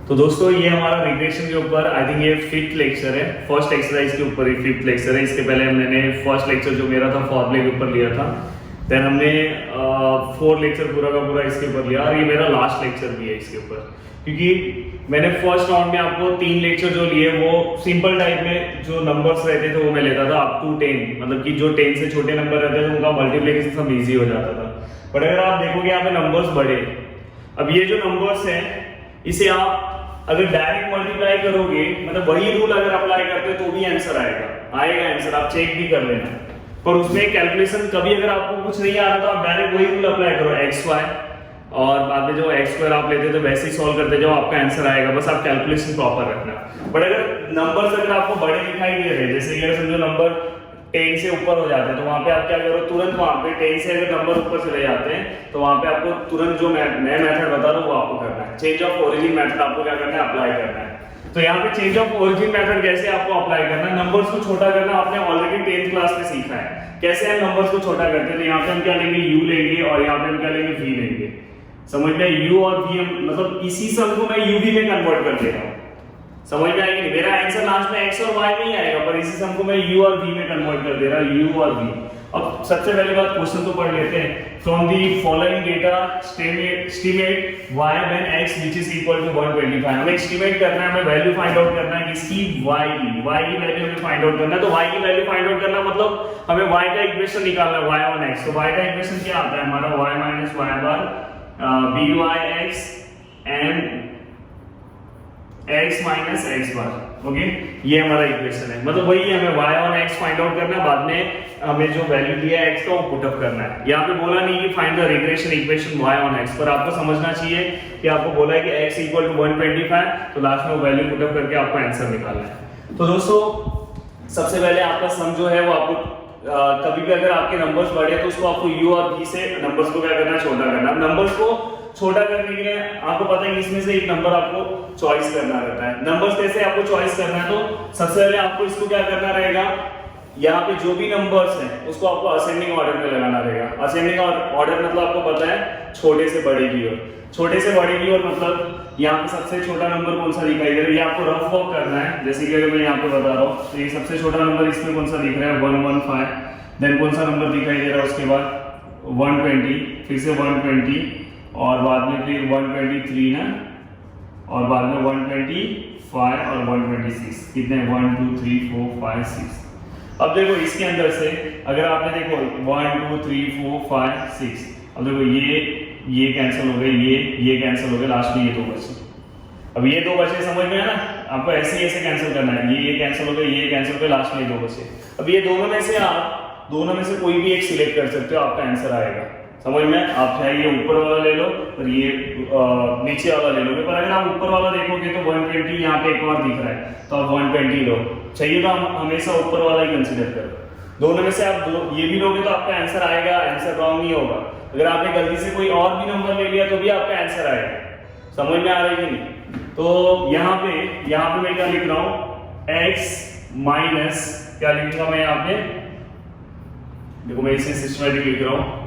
तो दोस्तों ये हमारा रिग्रेशन के ऊपर आई थिंक ये 5th लेक्चर है, फर्स्ट एक्सरसाइज के ऊपर ही 5th लेक्चर है। इसके पहले मैंने फर्स्ट लेक्चर जो मेरा था फॉर्मूले के ऊपर लिया था, देन हमने 4 लेक्चर पूरा का पूरा इसके ऊपर लिया और ये मेरा लास्ट लेक्चर भी है इसके ऊपर, क्योंकि मैंने फर्स्ट राउंड में आपको 3 लेक्चर जो लिए वो सिंपल टाइप में जो नंबर्स रहते थे वो मैं लेता था अप टू 10, मतलब कि जो 10 से छोटे नंबर रहते थे उनका मल्टीप्लिकेशन सब इजी हो जाता था। बट अगर आप देखोगे यहाँ पे नंबर्स बढ़े, अब ये जो नंबर्स हैं इसे आप अगर डायरेक्ट मल्टीप्लाई करोगे, मतलब वही रूल अगर अप्लाई करते हो तो भी आंसर आएगा आंसर, आप चेक भी कर लेना। पर उसमें कैलकुलेशन कभी अगर आपको कुछ नहीं आ रहा तो आप डायरेक्ट वही रूल अप्लाई करो एक्स वाई, और बाद में जो एक्स स्क्वायर आप लेते तो वैसे ही सॉल्व करते जाओ, आपका आंसर आएगा। बस आप कैलकुलेशन प्रॉपर रखना। बट अगर नंबर्स अगर आपको बड़े दिखाई दे रहे, जैसे कि अगर समझो नंबर 10 से ऊपर हो जाते हैं तो वहां पे आप क्या करो, तुरंत वहां पे 10 से अगर नंबर ऊपर चले जाते हैं तो वहां पे आपको तुरंत जो मैं मेथड बता रहा हूं वो आपको करना है। चेंज ऑफ ओरिजिन मेथड आपको क्या करना है, अप्लाई करना है। तो यहाँ पे चेंज ऑफ ओरिजिन मेथड कैसे आपको अप्लाई करना है, नंबर्स को छोटा करना आपने ऑलरेडी 10th क्लास में सीखा है। कैसे हम नंबर्स को छोटा करते हैं, तो यहाँ पे हम क्या लेंगे, u लेंगे और यहाँ पे हम क्या लेंगे, v लेंगे। समझ में, u और v हम मतलब इसी सम को मैं uv में कन्वर्ट कर दे रहा हूँ। समझ में आएगी, मेरा आंसर लास्ट में x और y नहीं आएगा, पर इसी सम को मैं u और v में कन्वर्ट कर दे रहा हूं, u और v। अब सबसे पहले बात क्वेश्चन तो पढ़ लेते हैं। From the following data estimate y when x which is equal to 125। हमें एस्टिमेट करना है, हमें वैल्यू फाइंड आउट करना है किसकी, y की वैल्यू हमें फाइंड आउट करना है। तो y की वैल्यू फाइंड आउट करना मतलब हमें y का इक्वेशन निकालना है, y on x। तो y का इक्वेशन क्या आता है हमारा, y minus y bar byx and x minus x bar। Okay, ये हमारा इक्वेशन है, मतलब वही हमें y on x find out करना है, बाद में हमें जो वैल्यू दिया है x का वो पुट अप करना है। यहाँ पे बोला नहीं कि find the regression equation y on x, पर आपको समझना चाहिए कि आपको बोला है कि x इक्वल टू 125, तो लास्ट में वो वैल्यू पुट अप करके आपको आंसर निकालना है। तो दोस्तों सबसे पहले आपका सम जो है वो आपको कभी भी अगर आपके नंबर्स बढ़े तो उसको आपको u और v से नंबर्स को क्या करना है, छोटा करना है। नंबर्स को छोटा करने के लिए आपको पता है कि इसमें से एक नंबर आपको चॉइस करना रहता है। नंबर्स कैसे आपको चॉइस करना है, तो सबसे पहले आपको इसको क्या करना रहेगा, यहाँ पे जो भी नंबर्स हैं उसको आपको असेंडिंग ऑर्डर में लगाना रहेगा। असेंडिंग ऑर्डर मतलब आपको पता है छोटे से बड़े की ओर, छोटे से बड़े की ओर मतलब यहाँ पे सबसे छोटा नंबर कौन सा दिखाई दे रहा है, ये आपको रफ वर्क करना है। जैसे कि अगर मैं यहाँ पे बता रहा हूँ तो ये सबसे छोटा नंबर इसमें कौन सा दिख रहा है, 115। देन कौन सा नंबर दिखाई दे रहा है उसके बाद 120, फिर से 120 और बाद में फिर 123 ना, और बाद में 125 और 126। कितने, 1 2 3 4 5 6। अब देखो इसके अंदर से अगर आपने देखो 1 2 3 4 5 6, अब देखो ये कैंसिल हो गए, ये कैंसिल हो गए, लास्ट में ये 2 बचे। अब ये 2 बचे, समझ में है ना, आपको ऐसे कैंसिल करना है, ये कैंसिल हो गए, ये कैंसिल हो गए, लास्ट में ये 2 बचे। अब ये दोनों में से कोई भी एक सिलेक्ट कर सकते हो, आपका आंसर आएगा। समझ में, आप चाहे ये ऊपर वाला ले लो और ये नीचे वाला ले लोगे, पर अगर आप ऊपर वाला देखोगे तो 120 यहाँ पे एक और दिख रहा है, तो आप 120 लो। चाहिए तो हम हमेशा ऊपर वाला ही कंसीडर करो। दोनों में से आप ये भी लोगे तो आपका आंसर आएगा, आंसर रॉन्ग नहीं होगा। अगर आपने गलती से कोई और भी नंबर ले लिया तो भी आपका आंसर आएगा। समझ में आ रही है नहीं? तो यहाँ पे मैं क्या लिख रहा हूँ, x माइनस क्या लिखूंगा मैं यहाँ पे, देखो मैं इसे सिस्टमैटिक लिख रहा हूँ,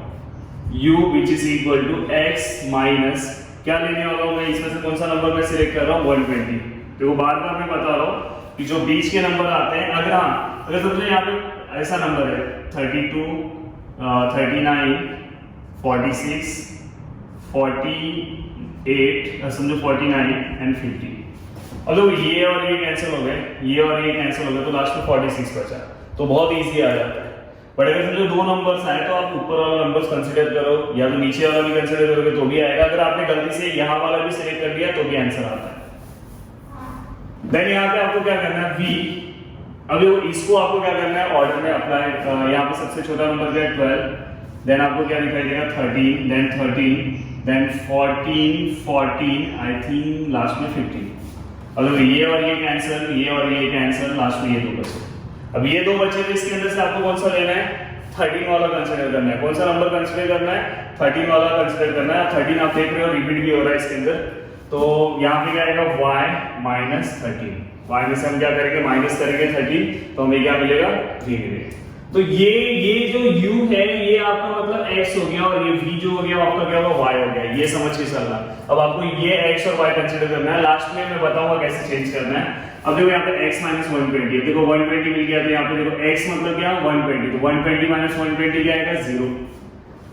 u which is equal to x minus क्या लेने वाला हूं मैं, इसमें से कौन सा नंबर मैं सिलेक्ट कर रहा हूं, 120। देखो बार बार मैं बता रहा हूं कि जो बीच के नंबर आते हैं, अगर समझो यहाँ पे ऐसा नंबर है 32 39 46 48 समझो 49 एंड 50। अब ये और ये कैंसिल हो गए, ये और ये कैंसिल हो गए, तो लास्ट में 46 बचा। तो बहुत ईजी आ जाता है। बट अगर समझो 2 नंबर्स आए तो आप ऊपर वाला नंबर्स कंसीडर करो या तो नीचे वाला भी कंसीडर करोगे तो भी आएगा। अगर आपने गलती से यहाँ वाला भी सिलेक्ट कर दिया तो भी आंसर आता है। देन यहाँ पे आपको क्या करना है, v। अब इसको आपको क्या करना है, ऑर्डर में अप्लाई। यहाँ पे सबसे छोटा नंबर क्या है, 12। देन आपको क्या दिखाई देगा, 13, then 13, then 14 I think last में 15। अब ये और ये कैंसिल, ये और ये कैंसिल, लास्ट में ये 2 बचे। अब ये 2 बचे तो इसके अंदर से आपको कौन सा लेना है, 13 वाला कंसीडर करना है। कौन सा नंबर कंसीडर करना है, 13 वाला कंसीडर करना है। 13 आप देख रहे हो रिपीट भी हो रहा है इसके अंदर, तो यहाँ पे क्या आएगा, y माइनस 13। y में से हम क्या करेंगे, माइनस करेंगे 13, तो हमें क्या मिलेगा, 3 मिलेगा। तो ये जो u है ये आपका मतलब x हो गया और ये v जो हो गया आपका क्या होगा y हो गया। ये समझ के चलना। अब आपको ये x और y कंसीडर करना है, लास्ट में मैं बताऊंगा कैसे चेंज करना है। अब देखो यहाँ पे x माइनस 120 है, देखो 120 मिल गया, तो यहाँ पे देखो x मतलब क्या 120, तो 120 माइनस 120 क्या आएगा 0।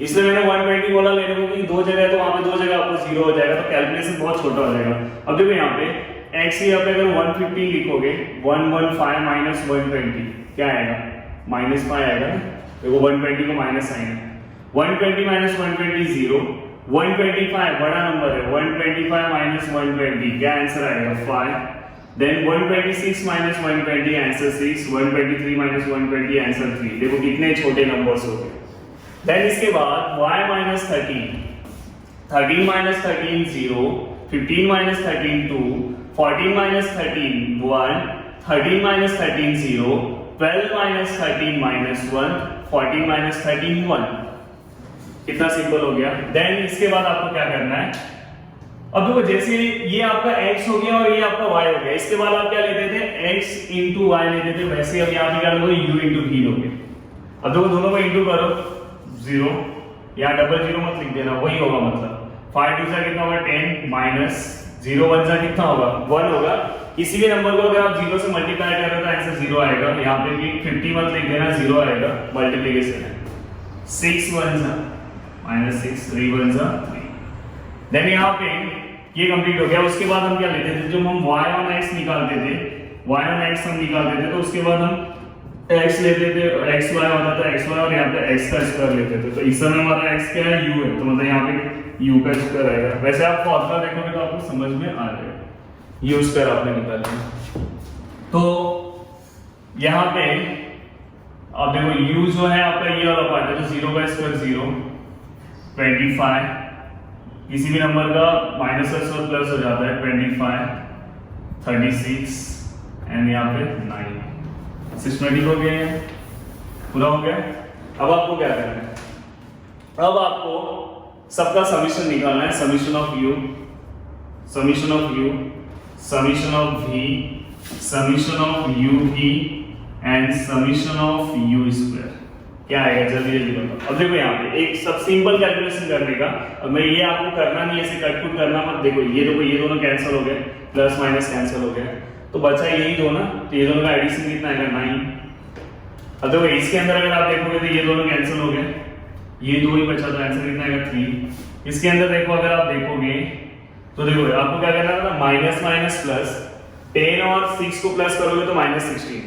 इसलिए मैंने 120 बोला लेने को कि दो जगह है तो वहां पे दो जगह आपको 0 हो जाएगा, तो कैलकुलेशन बहुत छोटा हो जाएगा। अब देखो यहाँ पे x यहाँ पे अगर 150 लिखोगे 115 माइनस 120 क्या आएगा -5 आएगा ना। देखो 120 को माइनस साइन है, 120 माइनस 120 0, 125 बड़ा नंबर है, 125 माइनस 120 क्या आंसर आएगा 5। Then 126 minus 120 answer 6, 123 minus 120 answer 3। देखो कितने छोटे नंबर्स हो गए। देन इसके बाद y minus 13, 13 minus 13 0, 15 minus 13 2, 14 minus 13 1, 13 minus 13 0, 12 minus 13 minus 1, 14 minus 13 1। कितना सिंपल हो गया। देन इसके बाद आपको क्या करना है, अब देखो जैसे ये आपका x हो गया और ये आपका y हो गया, इसके बाद आप क्या लेते थे x इंटू वाई लेते थे, वैसे अब यहाँ पे क्या लोगे u इंटू v लोगे। अब देखो दोनों को इंटू करो 0, यहाँ डबल 0 मत लिख देना, वही होगा मतलब 5 2 कितना होगा 10 माइनस 0 1 सा कितना होगा 1 होगा। किसी भी नंबर को अगर आप 0 से मल्टीप्लाई कर रहे हो तो आंसर 0 आएगा। यहाँ पे भी 50 मत लिख देना, 0 आएगा, मल्टीप्लिकेशन है। 6 1 सा माइनस 6, 3 1 सा 3। देन यहाँ पे ये कंप्लीट हो गया। उसके बाद हम क्या लेते थे, जब हम y on x निकालते थे, y on x हम निकालते थे, तो उसके बाद हम x लेते थे, xy होता था xy, और यहाँ पे x का स्क्वायर लेते थे। तो इस समय हमारा x क्या है u है, तो मतलब यहाँ पे u का स्क्वायर आएगा। वैसे आप फॉर्मूला देखोगे तो आपको समझ में आ जाएगा, u स्क्वायर आपने निकालना। तो यहाँ पे अब देखो u जो है आपका ये वाला पार्ट है, तो 0 का स्क्वायर 0, 25, किसी भी नंबर का माइनस और प्लस हो जाता है, 25, 36 एंड यहाँ पे 9। सिस्टमेटिक हो गया, पूरा हो गया। अब आपको क्या करना है, अब आपको सबका समीशन निकालना है। Summation of u, summation of u, summation of v, summation of uv and summation of u square क्या आएगा, जल्दी जल्दी बताओ। अब देखो यहाँ पे एक सब सिंपल कैलकुलेशन करने का, अब मैं ये आपको करना नहीं, ऐसे कटकुट करना मत। देखो ये दोनों कैंसिल हो गए, प्लस माइनस कैंसिल हो गए, तो बचा यही दो ना, तो ये दोनों का एडिशन कितना आएगा 9। अब देखो इसके अंदर अगर आप देखोगे तो ये दोनों कैंसिल हो गए, ये दो ही बचा, तो आंसर कितना आएगा 3। इसके अंदर देखो अगर आप देखोगे तो देखो आपको क्या करना है ना, माइनस माइनस प्लस, 10 और 6 को प्लस करोगे तो माइनस 16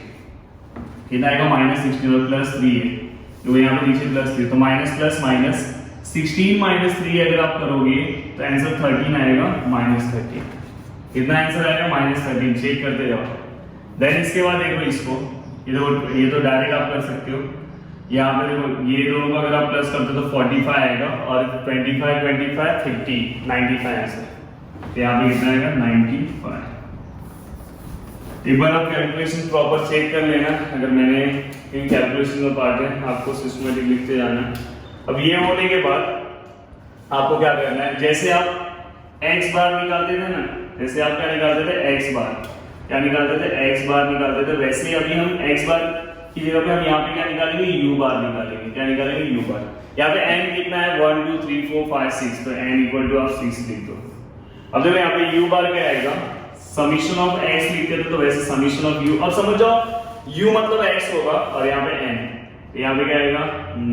कितना आएगा, माइनस 16 और प्लस 3 है, तो यहाँ पे नीचे प्लस 3, तो माइनस प्लस माइनस 16 माइनस 3 अगर आप करोगे तो आंसर 13 आएगा, माइनस 13। कितना आंसर आएगा, माइनस 13। चेक करते जाओ। देन इसके बाद देखो इसको, ये तो डायरेक्ट आप कर सकते हो। यहाँ पे देखो ये दोनों को अगर आप प्लस करते हो तो 45 आएगा, और 25 25 50 95 आंसर, तो यहाँ पे कितना आएगा 95। एक बार आप कैलकुलेशन प्रॉपर चेक कर लेना, अगर मैंने इन कैलकुलेशन का पार्ट है, आपको सिस्टमेटिक लिखते जाना। अब ये होने के बाद आपको क्या करना है, जैसे आप x बार निकालते थे ना, जैसे आप क्या निकालते थे x बार, क्या निकालते थे x बार निकालते थे, वैसे ही अभी हम x बार की जगह पे हम यहाँ पे क्या निकालेंगे, u बार निकालेंगे। क्या निकालेंगे, u बार। यहाँ पे n कितना है 1 2 3 4 5 6, तो n इक्वल टू आप 6 लिख दो। अब देखो यहाँ पे u बार क्या आएगा, समीशन ऑफ x लिखते थे तो वैसे समीशन ऑफ u। अब समझ जाओ u मतलब x होगा और यहाँ पे n, तो यहाँ पे क्या आएगा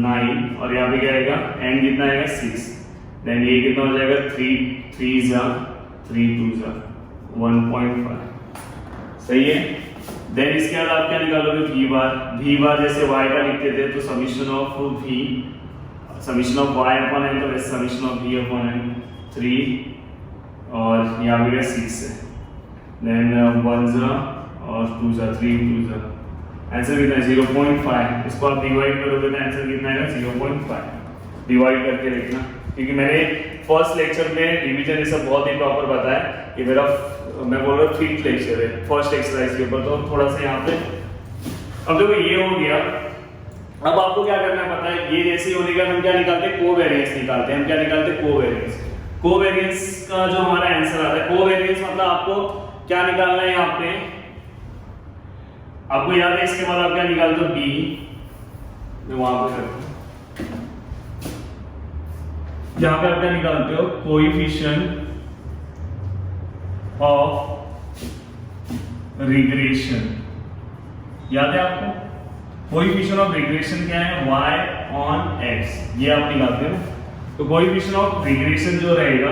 9, और यहाँ पे क्या आएगा n कितना आएगा 6। देन ये कितना हो जाएगा 3 3 जा 3 2 जा 1.5, सही है। देन इसके बाद आप क्या निकालोगे, v बार। v बार जैसे y का लिखते थे तो summation of v, summation of y upon n, तो वैसे summation of v upon n 3, और यहाँ पे 6 है। देन 1 जा और 2 जा 3 2 जा, आंसर कितना है 0.5। इसको आप डिवाइड करोगे तो आंसर कितना आएगा 0.5। डिवाइड करके देखना, क्योंकि मैंने फर्स्ट लेक्चर में डिवीजन ये सब बहुत ही प्रॉपर बताया। ये मेरा मैं बोल रहा हूँ 5th लेक्चर है फर्स्ट एक्सरसाइज के ऊपर, तो थोड़ा सा यहाँ पे अब देखो ये हो गया। अब आपको क्या करना है पता है, ये जैसे होने का हम क्या निकालते हैं, कोवेरिएंस निकालते हैं। हम क्या निकालते हैं, कोवेरिएंस। कोवेरिएंस का जो हमारा आंसर आता है, कोवेरिएंस मतलब आपको क्या निकालना है, यहाँ पे आपको याद है। इसके बाद आप क्या निकालते हो, b मैं वहां पे करता हूँ। यहाँ पे आप क्या निकालते हो, कोएफिशिएंट ऑफ रिग्रेशन। याद है आपको कोएफिशिएंट ऑफ रिग्रेशन क्या है, y ऑन x, ये आप निकालते हो। तो कोएफिशिएंट ऑफ रिग्रेशन जो रहेगा,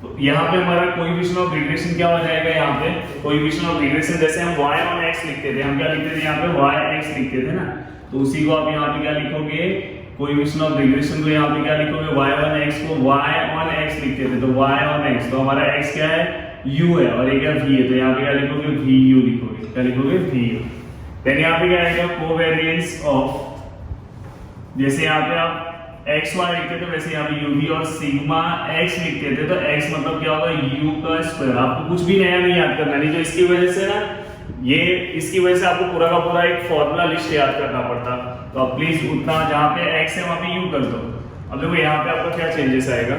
तो यहाँ पे हमारा कोएफिशिएंट ऑफ रिग्रेशन क्या हो जाएगा, यहाँ पे कोएफिशिएंट ऑफ रिग्रेशन जैसे हम y ऑन x लिखते थे, हम क्या लिखते थे यहाँ पे yx लिखते थे ना, तो उसी को आप यहाँ पे क्या लिखोगे, कोएफिशिएंट ऑफ रिग्रेशन को यहाँ पे क्या लिखोगे, y ऑन x को y ऑन x लिखते थे, तो y ऑन x, तो हमारा x क्या है, u है, और ये क्या v है, तो यहाँ पे क्या लिखोगे, vu लिखोगे, क्या लिखोगे, vu। देन यहाँ पे क्या आएगा, कोवेरिएंस ऑफ, जैसे यहाँ पे आप x y लिखते थे वैसे यहाँ पे uv और सिग्मा x लिखते थे, तो x मतलब क्या होगा, u का स्क्वायर। आपको कुछ भी नया नहीं याद करना, नहीं तो इसकी वजह से ना, ये इसकी वजह से आपको पूरा का पूरा एक फॉर्मूला लिस्ट याद करना पड़ता। तो आप प्लीज उतना, जहाँ पे x है वहां पे u कर दो। अब देखो यहाँ पे आपका क्या चेंजेस आएगा,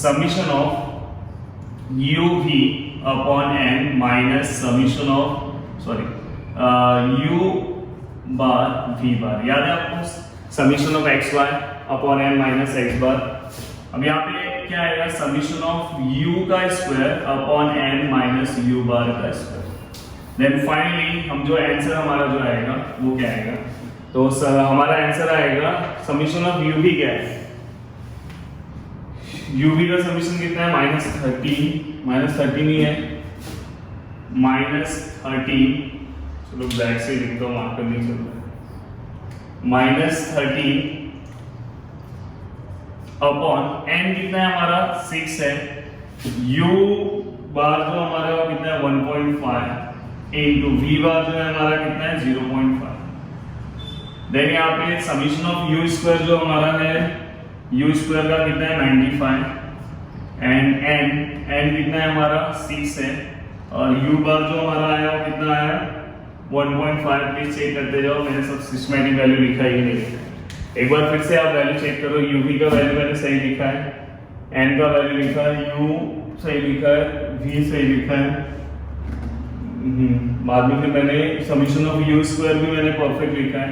summation of uv upon n minus summation of u bar v bar. याद है आपको, summation of x y upon n minus x bar. अब यहाँ पे क्या आएगा, समीशन ऑफ u का square upon n minus u bar का स्क्वायर। देन फाइनली हम जो आंसर हमारा जो आएगा वो क्या आएगा, तो हमारा आंसर आएगा समीशन ऑफ uv क्या है, uv का समीशन कितना है, -13 ही है, -13, चलो बैक से लिख दो, वहां पर नहीं चल रहा है, -13 अपॉन n कितना है हमारा 6 है, u बार जो हमारा वो कितना है 1.5 इनटू v बार जो है हमारा कितना है 0.5। देन यहाँ पे समीशन ऑफ u स्क्वायर जो हमारा है, u स्क्वायर का कितना है 95 एंड n कितना है हमारा 6 है, और u बार जो हमारा आया वो कितना है 1.5। प्लीज चेक करते जाओ, मैंने सब सिस्टमैटिक वैल्यू लिखा ही नहीं लिखा है। एक बार फिर से आप वैल्यू चेक करो, uv का वैल्यू मैंने सही लिखा है, n का वैल्यू लिखा है, u सही लिखा है, v सही लिखा है। बाद में फिर मैंने समीशन ऑफ u स्क्वायर भी मैंने परफेक्ट लिखा है,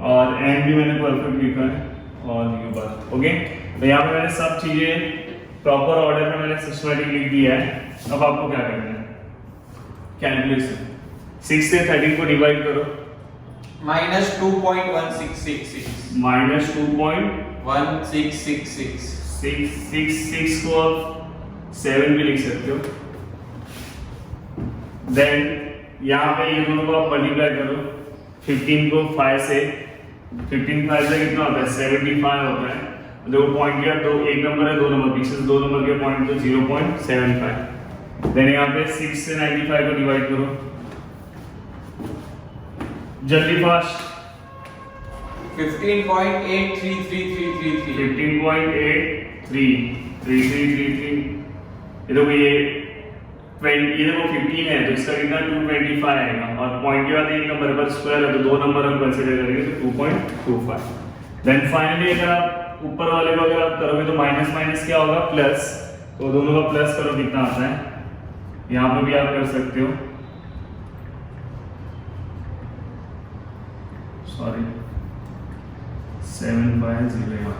और n भी मैंने परफेक्ट लिखा है, और u बार। ओके, तो यहाँ पे मैंने सब चीजें प्रॉपर ऑर्डर में मैंने सिस्टमैटिक लिख दिया है। अब आपको क्या करना है, कैलकुलेशन 6 से 13 को डिवाइड करो, -2.1666 6 को आप 7 भी लिख सकते हो। देन यहाँ पे ये दोनों को आप मल्टीप्लाई करो, 15 को 5 से, 15 5 से कितना होता है 75 होता है। देखो पॉइंट क्या, दो एक नंबर है, दो नंबर पीछे से 2 नंबर के पॉइंट तो 0.75। देन यहाँ पे 6 से 95 को डिवाइड करो, जल्दी फास्ट, 15.833333। ये देखो ये 15 है, तो इसका कितना 225 आएगा, और पॉइंट के बाद एक नंबर पर स्क्वायर है, तो 2 नंबर हम कंसीडर करेंगे, तो 2.25। देन फाइनली अगर आप ऊपर वाले को अगर आप करोगे तो माइनस माइनस क्या होगा, प्लस, तो दोनों का प्लस करो कितना आता है, यहाँ पे भी आप कर सकते हो, सॉरी 750 यहाँ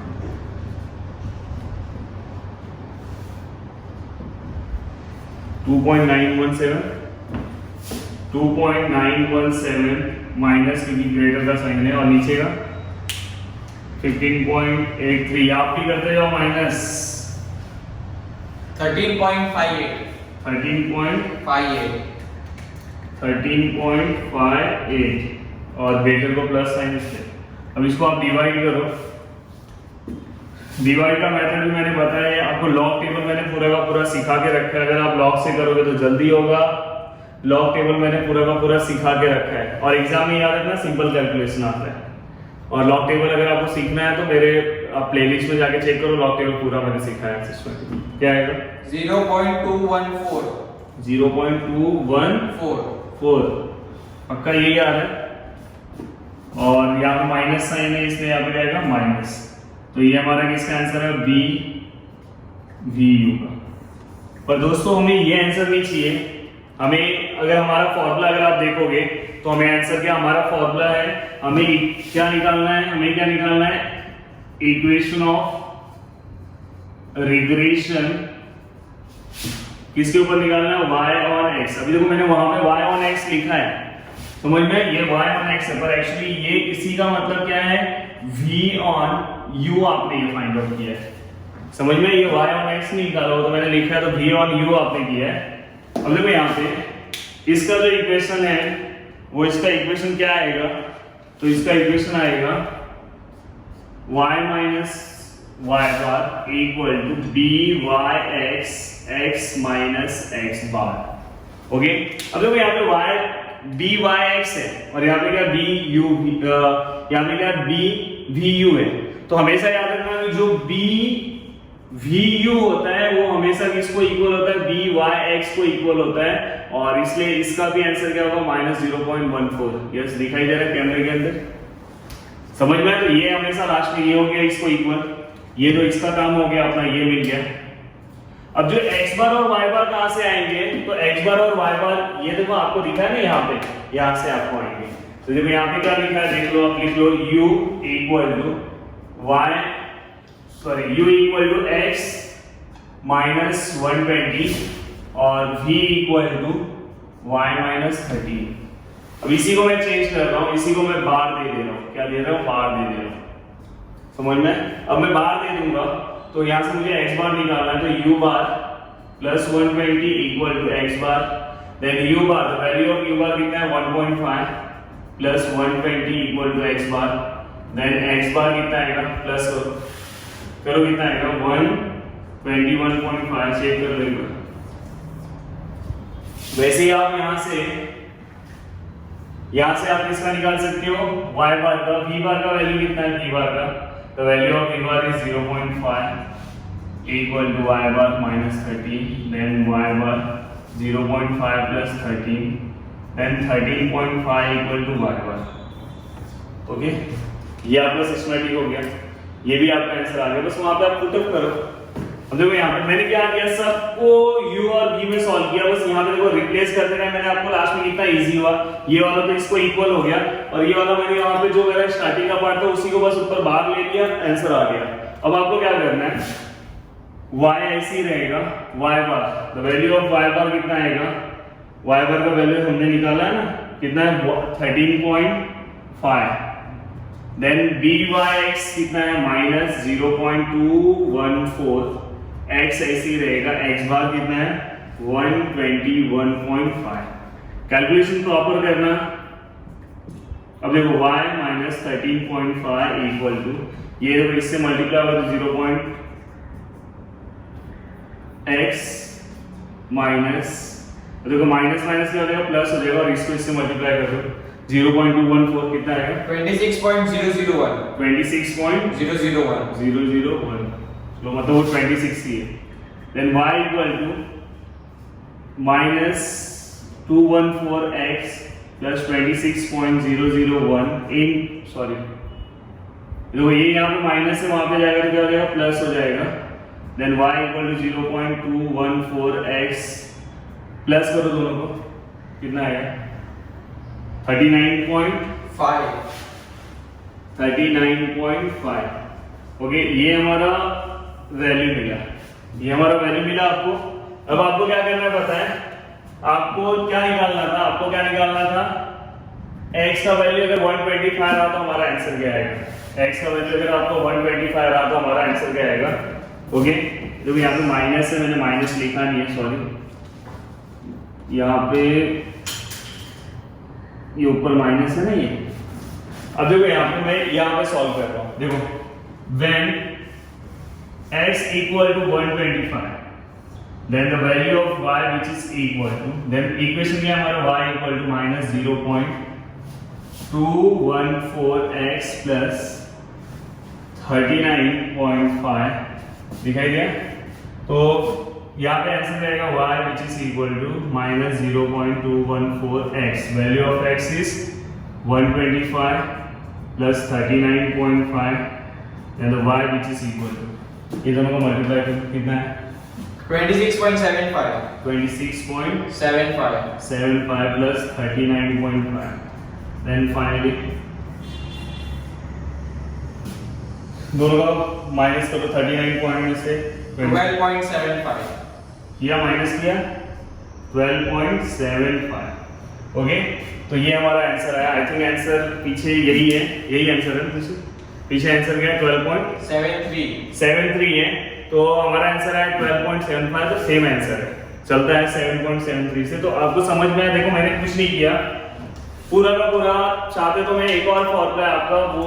2.917 माइनस क्योंकि ग्रेटर का साइन है, और नीचे का 15.83, आप भी करते जाओ, माइनस 13.58 और ग्रेटर को प्लस साइन से। अब इसको आप डिवाइड करो, डिवाइड का मेथड भी मैंने बताया है आपको, लॉग टेबल मैंने पूरा का पूरा सिखा के रखा है, अगर आप लॉग से करोगे तो जल्दी होगा। लॉग टेबल मैंने पूरा का पूरा सिखा के रखा है, और एग्जाम में याद रखना सिंपल कैलकुलेशन आता है। और लॉग टेबल अगर आपको सीखना है तो मेरे प्लेलिस्ट में जाके चेक करो, लॉग टेबल पूरा मैंने सिखाया है सिस्टम। क्या आएगा 0.214 पक्का यही आ रहा है, और यहाँ पे माइनस साइन है इसलिए यहाँ पे जाएगा माइनस, तो ये हमारा किसका आंसर है, बी वी यू का। पर दोस्तों हमें ये आंसर नहीं चाहिए, हमें अगर हमारा फॉर्मूला अगर आप देखोगे तो हमें आंसर क्या, हमारा फॉर्मूला है, हमें क्या निकालना है, हमें क्या निकालना है, इक्वेशन ऑफ रिग्रेशन किसके ऊपर निकालना है, y ऑन x। अभी देखो मैंने वहां पे y ऑन x लिखा है, समझ में, ये y ऑन x है, पर एक्चुअली ये इसी का मतलब क्या है, v ऑन u आपने ये फाइंड आउट किया है, समझ में, ये y ऑन x नहीं निकाला हो तो मैंने लिखा है तो v ऑन u आपने किया है। अब देखो यहाँ पे इसका जो इक्वेशन है वो इसका इक्वेशन क्या आएगा, तो इसका इक्वेशन आएगा y minus y bar equal to by x minus x bar. Okay, अब देखो यहाँ पे y by x है और यहाँ पे क्या यहाँ पे क्या vu है, तो हमेशा याद रखना कि जो vu होता है वो हमेशा किसको इक्वल होता है, by x को इक्वल होता है, और इसलिए इसका भी आंसर क्या होगा, -0.14। यस, दिखाई दे रहा है कैमरे के अंदर, समझ में, तो ये हमेशा लास्ट में ये हो गया इसको इक्वल, ये तो इसका काम हो गया अपना, ये मिल गया। अब जो x बार और y बार कहां से आएंगे, तो x बार और y बार ये देखो आपको दिखा है ना यहाँ पे, यहाँ से आपको आएंगे, तो देखो यहाँ पे क्या लिखा है, देख लो, आप लिख लो u equal to x minus 120 और v equal to y minus 13। अब इसी को मैं चेंज कर रहा हूँ, इसी को मैं बार दे रहा हूँ, क्या दे रहा हूँ, बार दे रहा हूँ, समझ में। अब मैं बार दे दूंगा तो यहाँ से मुझे x बार निकालना है, तो u bar plus 120 equal to x bar, then u bar, the value of u bar कितना है 1.5 plus 120 equal to x bar, then x bar कितना आएगा, प्लस करो कितना आएगा 121.5, चेक कर लो। वैसे ही आप यहाँ से आप किसका निकाल सकते हो, y बार का, v बार का वैल्यू कितना है, v बार का, the value of v bar is 0.5 equal to y bar minus 13, then y bar 0.5 plus 13, then 13.5 equal to y bar। Okay, ये आपका सिस्टमैटिक हो गया, ये भी आपका आंसर आ गया, बस वहां पे आप पुट अप करो। अब देखो यहाँ पे मैंने क्या किया, सबको u और v में सॉल्व किया, बस यहाँ पे देखो रिप्लेस करते गए, मैंने आपको लास्ट में कितना इजी हुआ, ये वाला तो इसको इक्वल हो गया, और ये वाला मैंने यहाँ पे जो मेरा स्टार्टिंग का पार्ट था उसी को बस ऊपर बाहर ले लिया, आंसर आ गया। अब आपको क्या करना है, y ऐसे ही रहेगा, y bar, the value of y बार कितना आएगा, y बार का वैल्यू हमने निकाला है ना, कितना है 13.5, देन by(x) कितना है -0.214, x ऐसे ही रहेगा, x बार कितना है 121.5। कैलकुलेशन प्रॉपर करना। अब देखो y माइनस 13.5 इक्वल टू, ये देखो इससे मल्टीप्लाई होगा तो 0.x माइनस, देखो माइनस माइनस क्या हो जाएगा, प्लस हो जाएगा, और इसको इससे मल्टीप्लाई कर दो, 0.214 कितना आएगा, 26.001 26.001, तो मतलब वो 26 ही है। Then y equal to minus 214x plus 26.001 इन, सॉरी देखो ये यहाँ पे माइनस है, वहां पे जाएगा तो क्या हो जाएगा, प्लस हो जाएगा। Then y equal to 0.214x plus करो दोनों को, कितना आएगा 39.5। ओके, ये हमारा वैल्यू मिला, ये हमारा वैल्यू मिला आपको। अब आपको क्या करना है पता है, आपको क्या निकालना था, आपको क्या निकालना था, x का वैल्यू अगर 125 रहा तो हमारा आंसर क्या आएगा, x का वैल्यू अगर आपको 125 रहा तो हमारा आंसर क्या आएगा। ओके, जो यहाँ पे माइनस है, मैंने माइनस लिखा नहीं है, सॉरी, यहाँ पे ये ऊपर माइनस है ना ये। अब देखो यहाँ पे मैं यहाँ पे सॉल्व कर रहा हूँ, देखो when x equal to 125, then the value of y which is equal to, then equation क्या हमारा y equal to minus 0.214x plus 39.5 दिखाई दिया। तो यहाँ पे आंसर रहेगा y which is equal to minus 0.214x, value of x is 125 plus 39.5 and the y which is equal to, ये दोनों को मल्टीप्लाई करो कितना है 26.75. 26.75 plus 39.5. Then finally दोनों का माइनस करो 39 पॉइंट में से 12.75. किया माइनस किया 12.75. ओके, तो ये हमारा आंसर आया. आई थिंक आंसर पीछे यही है, यही आंसर है. पीछे आंसर क्या है? 12.73 है. तो हमारा आंसर है 12.75. तो सेम आंसर है, चलता है 7.73 से. तो आपको समझ में आया. देखो मैंने कुछ नहीं किया, पूरा का पूरा. चाहते तो मैं एक और फॉर्मूला है आपका, वो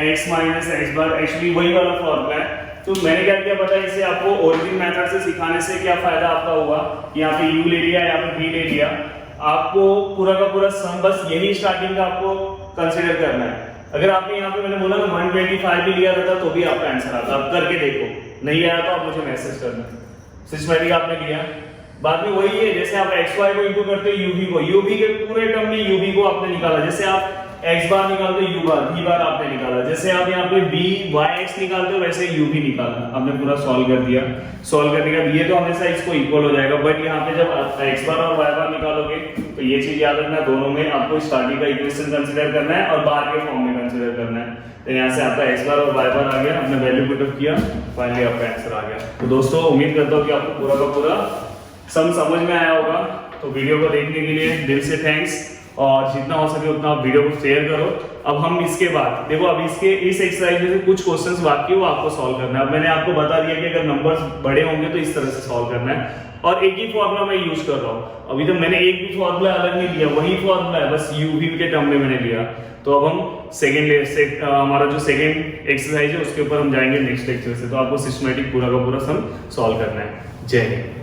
x माइनस एक्स बार, एक्चुअली वही वाला फॉर्मूला है. तो मैंने क्या किया पता है, इसे आपको ओरिजिन मेथड से सिखाने से क्या फायदा आपका हुआ. यहाँ पे u ले लिया, यहाँ पे v ले लिया. आपको पूरा का पूरा सम बस यही स्टार्टिंग का आपको कंसीडर करना है. अगर आपने यहाँ पे मैंने बोला ना 125 भी लिया रहता तो भी आपका आंसर आता. आप करके देखो, नहीं आया तो आप मुझे मैसेज करना. सिस्टमैटिक आपने लिया, बाद में वही है जैसे आप xy को इंटू करते हो uv को, uv के पूरे टर्म में uv को आपने निकाला. जैसे आप x बार निकालते हो u बार, v बार आपने निकाला. जैसे आप यहाँ पे b y x निकालते हो वैसे uv निकालना. आपने पूरा सॉल्व कर दिया. सॉल्व करने के बाद ये तो हमेशा इसको इक्वल हो जाएगा, बट यहाँ पे जब x बार और y बार निकालोगे तो ये चीज याद रखना, दोनों में आपको स्टार्टिंग का इक्वेशन कंसीडर करना है और बार के फॉर्म में कंसीडर करना है. तो यहाँ से आपका x बार और y बार आ गया, आपने वैल्यू पुट अप किया, फाइनली आपका आंसर आ गया. तो दोस्तों उम्मीद करता हूँ कि आपको पूरा का पूरा सम समझ में आया होगा. तो वीडियो को देखने के लिए दिल से थैंक्स, और जितना हो सके उतना आप वीडियो को शेयर करो. अब हम इसके बाद देखो, अब इसके इस एक्सरसाइज में से कुछ क्वेश्चंस बाकी वो आपको सॉल्व करना है. अब मैंने आपको बता दिया कि अगर नंबर्स बड़े होंगे तो इस तरह से सॉल्व करना है, और एक ही फॉर्मूला मैं यूज कर रहा हूँ. अभी तो मैंने एक भी फॉर्मूला अलग नहीं लिया, वही फॉर्मूला है, बस u v के टर्म में मैंने लिया. तो अब हम हमारा जो सेकंड एक्सरसाइज है उसके ऊपर हम जाएंगे नेक्स्ट लेक्चर से. तो आपको सिस्टमैटिक पूरा का पूरा सम सॉल्व करना है. जय हिंद.